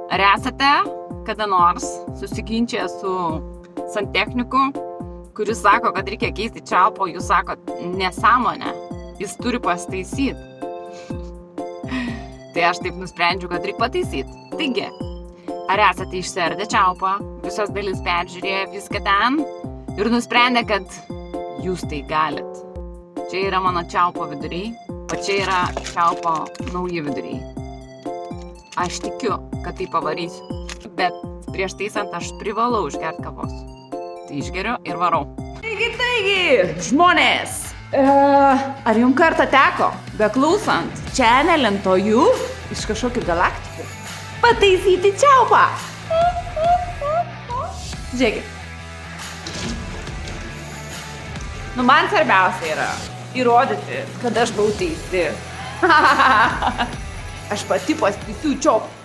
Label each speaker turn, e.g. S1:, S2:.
S1: Ar esate kada nors susiginčę su santechniku, kuris sako, kad reikia keisti čiaupą, o jūs sakot nesąmonę, jis turi pasitaisyti. Tai aš taip nusprendžiu, kad reikia pataisyti. Taigi, ar esate išsiardę čiaupą, visas dalis peržiūrėję viską ten ir nusprendę, kad jūs tai galit. Čia yra mano čiaupo viduriai, o čia yra čiaupo nauji viduriai. Aš tikiu, kad tai pavarysiu, bet prieš taisant aš privalau išgerti kavos. Tai išgeriu ir varau. Taigi, žmonės, ar jums kartą teko, beklausant čenelintojų iš kažkokių galaktikų, pataisyti čiaupą? Žiūrėkit. Man svarbiausia yra įrodyti, kad aš buvau teisi. Aš pati pasitaisiu čiaupą.